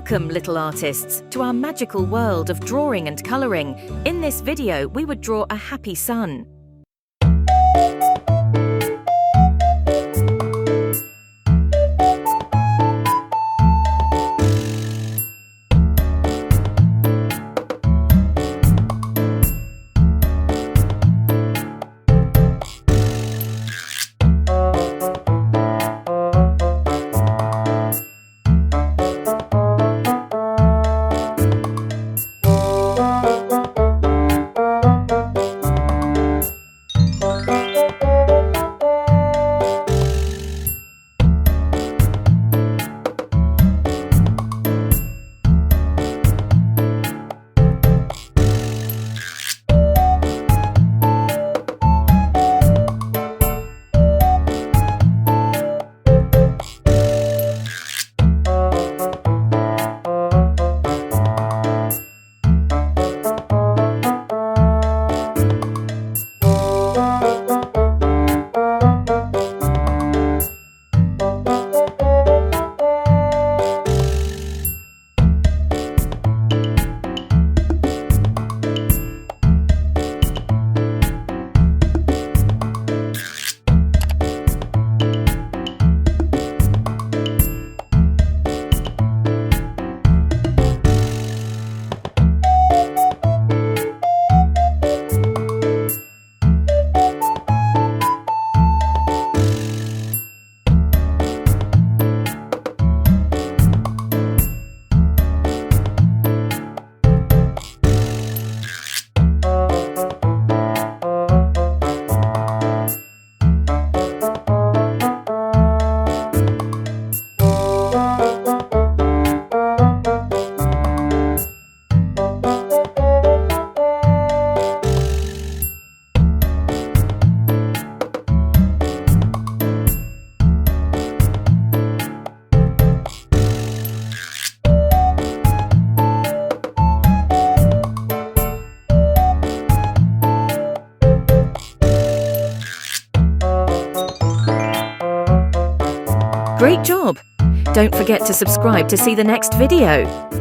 Welcome, little artists, to our magical world of drawing and colouring. In this video, we would draw a happy sun. Great job! Don't forget to subscribe to see the next video.